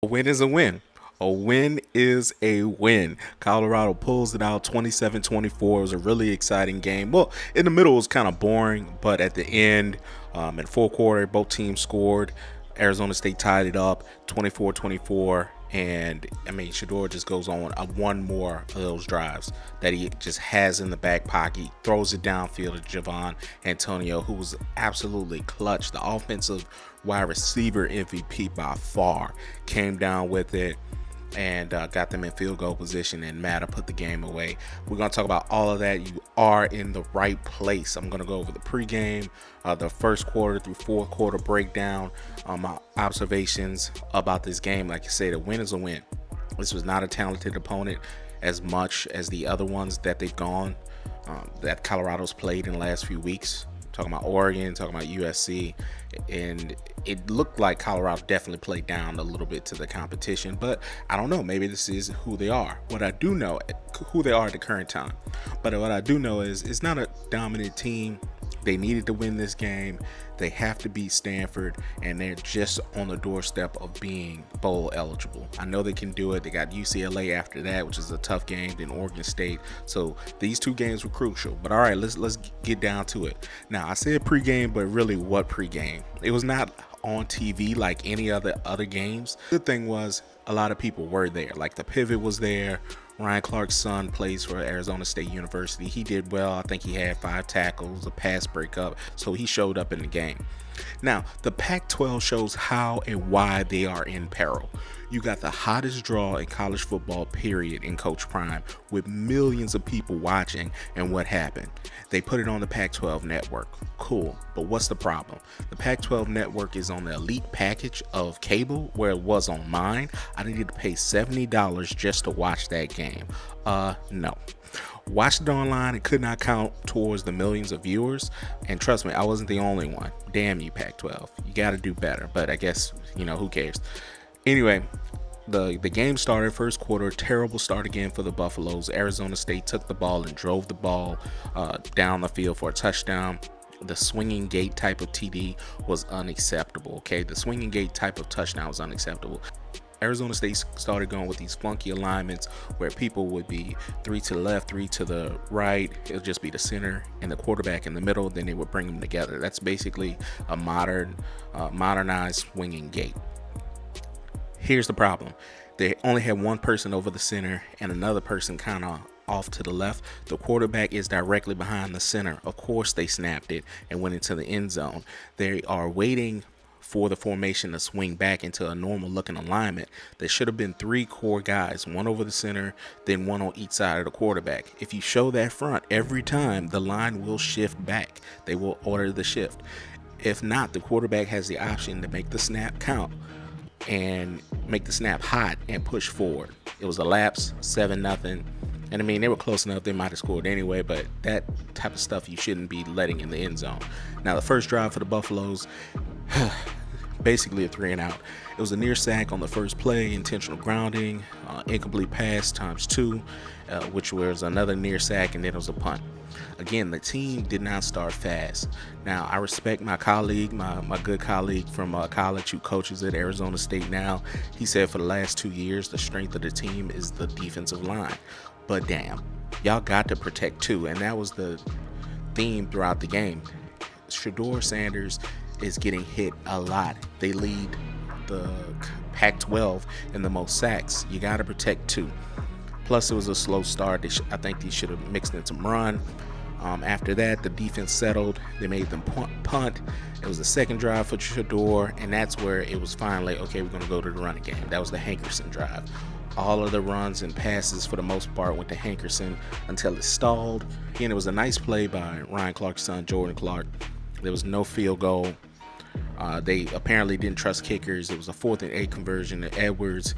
A win is a win. A win is a win. Colorado pulls it out 27-24. It was a really exciting game. Well, in the middle it was kind of boring, but at the end, in fourth quarter, both teams scored. Arizona State tied it up 24-24. And I mean, Shedeur just goes on one more of those drives that he just has in the back pocket, throws it downfield to Javon Antonio, who was absolutely clutch. The offensive wide receiver MVP by far came down with it and got them in field goal position, and Mata put the game away. We're going to talk about all of that. You are in the right place. I'm going to go over the pregame, the first quarter through fourth quarter breakdown, my observations about this game. Like I said, a win is a win. This was not a talented opponent as much as the other ones that they've gone, that Colorado's played in the last few weeks. Talking about Oregon, talking about USC, and it looked like Colorado definitely played down a little bit to the competition, but I don't know, maybe this is who they are. What I do know, who they are at the current time, but what I do know is it's not a dominant team. They needed to win this game. They have to beat Stanford, and they're just on the doorstep of being bowl eligible. I know they can do it. They got UCLA after that, which is a tough game, then Oregon State. So these two games were crucial. But all right, let's get down to it. Now, I said pregame, but really what pregame? It was not on TV like any other games. Good thing was a lot of people were there. Like the pivot was there. Ryan Clark's son plays for Arizona State University. He did well. I think he had 5 tackles, a pass breakup, so he showed up in the game. Now, the Pac-12 shows how and why they are in peril. You got the hottest draw in college football, period, in Coach Prime, with millions of people watching, and what happened? They put it on the Pac-12 network. Cool, but what's the problem? The Pac-12 network is on the elite package of cable, where it was on mine. I needed to pay $70 just to watch that game. No. Watched it online and could not count towards the millions of viewers. And trust me, I wasn't the only one. Damn you, Pac-12. You got to do better. But I guess, who cares? Anyway, the game started first quarter. Terrible start again for the Buffaloes. Arizona State took the ball and drove the ball down the field for a touchdown. The swinging gate type of TD was unacceptable. Okay, the swinging gate type of touchdown was unacceptable. Arizona State started going with these funky alignments where people would be 3 to the left, 3 to the right. It would just be the center and the quarterback in the middle. Then they would bring them together. That's basically a modernized swinging gate. Here's the problem. They only had one person over the center and another person kind of off to the left. The quarterback is directly behind the center. Of course, they snapped it and went into the end zone. They are waiting for the formation to swing back into a normal looking alignment. There should have been 3 core guys, one over the center, then one on each side of the quarterback. If you show that front every time, the line will shift back. They will order the shift. If not, the quarterback has the option to make the snap count and make the snap hot and push forward. It was a lapse, 7-0. And I mean, they were close enough, they might have scored anyway, but that type of stuff you shouldn't be letting in the end zone. Now, the first drive for the Buffaloes, basically a 3 and out. It was a near sack on the first play, intentional grounding, incomplete pass ×2, which was another near sack, and then it was a punt. Again, the team did not start fast. Now, I respect my colleague, my good colleague from college who coaches at Arizona State now. He said for the last 2 years, the strength of the team is the defensive line. But damn, y'all got to protect too, and that was the theme throughout the game. Shedeur Sanders is getting hit a lot. They lead the Pac-12 in the most sacks. You got to protect too. Plus, it was a slow start. I think they should have mixed in some run. After that, the defense settled. They made them punt. It was the second drive for Shadeur, and that's where it was finally, okay, we're going to go to the running game. That was the Hankerson drive. All of the runs and passes, for the most part, went to Hankerson until it stalled. Again, it was a nice play by Ryan Clark's son, Jordan Clark. There was no field goal. They apparently didn't trust kickers. It was a 4th and 8 conversion to Edwards,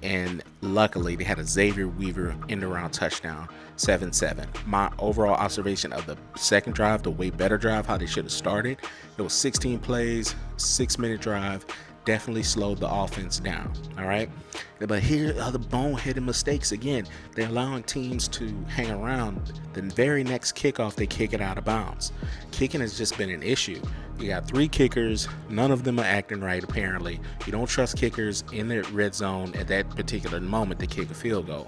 and luckily they had a Xavier Weaver end-around touchdown, 7-7. My overall observation of the second drive, the way better drive, how they should have started, it was 16 plays, 6-minute drive, definitely slowed the offense down. All right. But here are the boneheaded mistakes again. They're allowing teams to hang around. The very next kickoff, they kick it out of bounds. Kicking has just been an issue. You got 3 kickers. None of them are acting right, apparently. You don't trust kickers in the red zone at that particular moment to kick a field goal.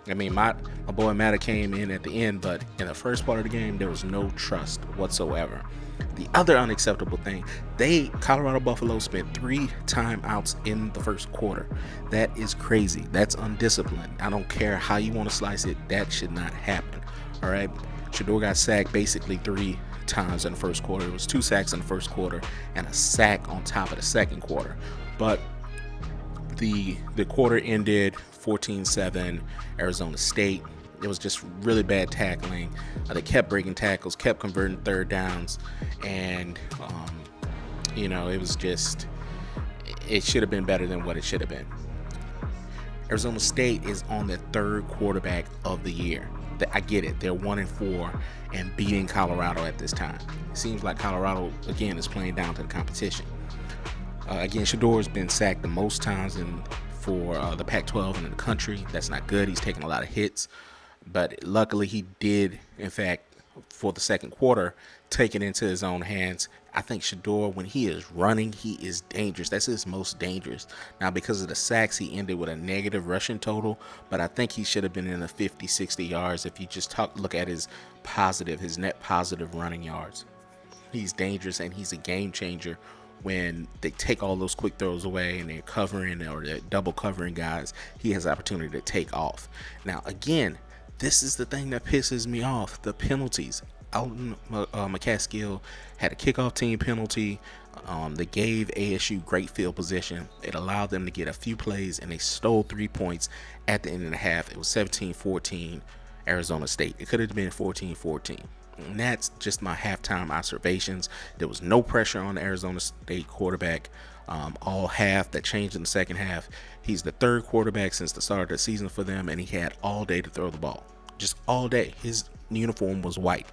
I mean, my boy Mata came in at the end, but in the first part of the game, there was no trust whatsoever. The other unacceptable thing, Colorado Buffalo spent 3 timeouts in the first quarter. That is crazy. That's undisciplined. I don't care how you want to slice it. That should not happen. All right. Shedeur got sacked basically 3 times in the first quarter. It was 2 sacks in the first quarter and a sack on top of the second quarter. But the quarter ended 14-7 Arizona State. It was just really bad tackling. They kept breaking tackles, kept converting third downs, and it was just, it should have been better than what it should have been. Arizona State is on their 3rd quarterback of the year. I get it. They're 1-4 and beating Colorado at this time. It seems like Colorado again is playing down to the competition. Again, Shedeur has been sacked the most times for the Pac-12 in the country. That's not good. He's taking a lot of hits. But luckily he did, in fact, for the second quarter, take it into his own hands. I think Shedeur, when he is running, he is dangerous. That's his most dangerous. Now, because of the sacks, he ended with a negative rushing total, but I think he should have been in the 50, 60 yards if you just look at his net positive running yards. He's dangerous, and he's a game changer when they take all those quick throws away and they're covering or they're double covering guys. He has the opportunity to take off. Now, again, this is the thing that pisses me off, the penalties. Alton McCaskill had a kickoff team penalty. They gave ASU great field position. It allowed them to get a few plays, and they stole 3 points at the end of the half. It was 17-14 Arizona State. It could have been 14-14. And that's just my halftime observations. There was no pressure on the Arizona State quarterback all half. That changed in the second half. He's the 3rd quarterback since the start of the season for them, and he had all day to throw the ball. Just all day. His uniform was white.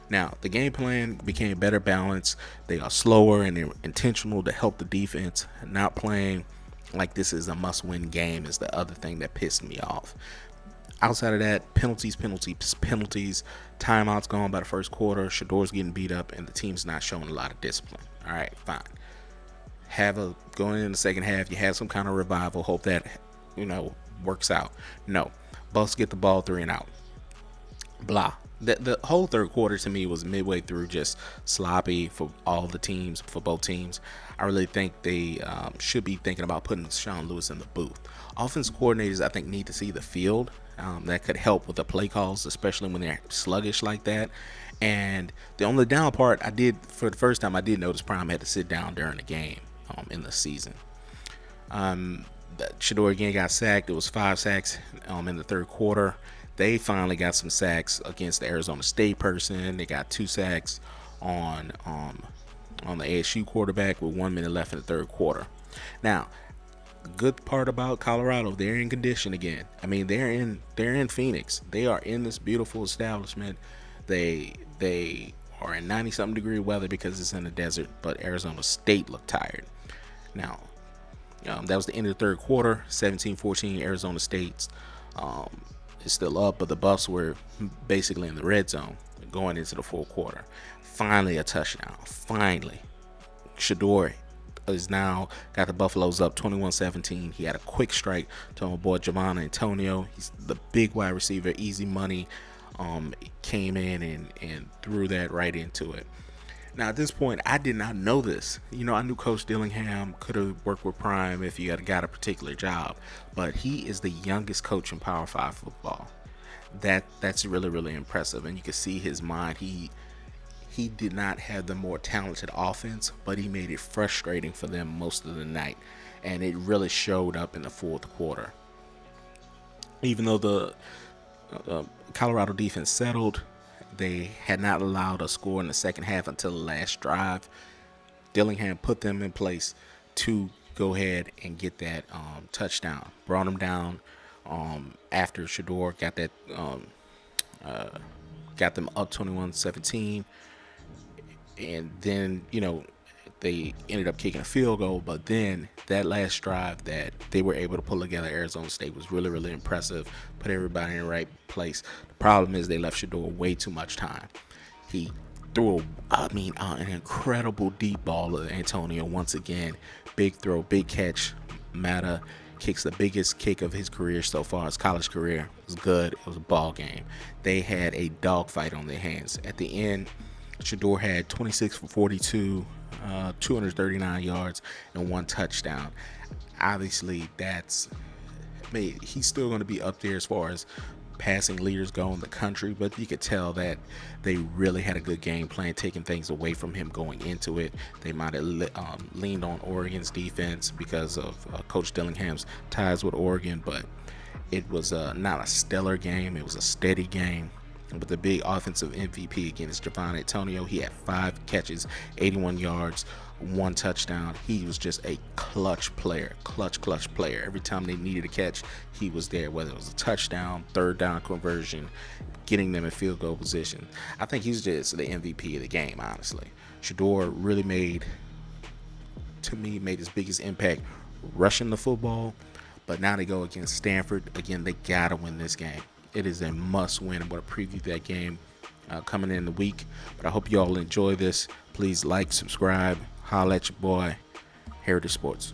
Now, the game plan became better balanced. They are slower and they're intentional to help the defense. Not playing like this is a must-win game is the other thing that pissed me off. Outside of that, penalties, timeouts gone by the first quarter, Shedeur's getting beat up, and the team's not showing a lot of discipline. All right, fine. Going in the second half, you have some kind of revival. Hope that, works out. No. Buffs get the ball 3 and out. Blah. The whole third quarter to me was midway through just sloppy for all the teams, for both teams. I really think they should be thinking about putting Sean Lewis in the booth. Offensive coordinators, I think, need to see the field. That could help with the play calls, especially when they're sluggish like that. And the only down part for the first time, I did notice Prime had to sit down during the game in the season. Shedeur again got sacked. It was 5 sacks in the third quarter. They finally got some sacks against the Arizona State person. They got 2 sacks on the ASU quarterback with 1 minute left in the third quarter. Now, the good part about Colorado, they're in condition again. I mean, they're in Phoenix. They are in this beautiful establishment. They are in 90-something degree weather because it's in the desert, but Arizona State looked tired. Now, that was the end of the third quarter, 17-14. Arizona State's is still up, but the Buffs were basically in the red zone going into the fourth quarter. Finally, a touchdown. Finally, Shedeur is now got the Buffaloes up 21-17. He had a quick strike to my boy Javon Antonio. He's the big wide receiver, easy money. Came in and threw that right into it. Now, at this point, I did not know this. I knew Coach Dillingham could have worked with Prime if he had got a particular job, but he is the youngest coach in Power 5 football. That's really, really impressive, and you can see his mind. He did not have the more talented offense, but he made it frustrating for them most of the night, and it really showed up in the fourth quarter. Even though the Colorado defense settled, they had not allowed a score in the second half until the last drive. Dillingham put them in place to go ahead and get that touchdown. Brought them down after Shedeur got that got them up 21-17. And then, they ended up kicking a field goal, but then that last drive that they were able to pull together, Arizona State, was really, really impressive. Put everybody in the right place. The problem is they left Shedeur way too much time. He threw, an incredible deep ball to Antonio once again. Big throw, big catch. Mata kicks the biggest kick of his career so far, his college career. It was good. It was a ball game. They had a dogfight on their hands. At the end, Shedeur had 26 for 42, 239 yards, and 1 touchdown. Obviously, he's still going to be up there as far as passing leaders go in the country, but you could tell that they really had a good game plan, taking things away from him going into it. They might have leaned on Oregon's defense because of Coach Dillingham's ties with Oregon, but it was not a stellar game. It was a steady game. But the big offensive MVP again is Javon Antonio. He had 5 catches, 81 yards, 1 touchdown. He was just a clutch player. Every time they needed a catch, he was there, whether it was a touchdown, third down conversion, getting them in field goal position. I think he's just the MVP of the game, honestly. Shedeur really made his biggest impact rushing the football. But now they go against Stanford. Again, they got to win this game. It is a must win. I'm going to preview that game coming in the week. But I hope you all enjoy this. Please like, subscribe, holla at your boy, Heritage Sports.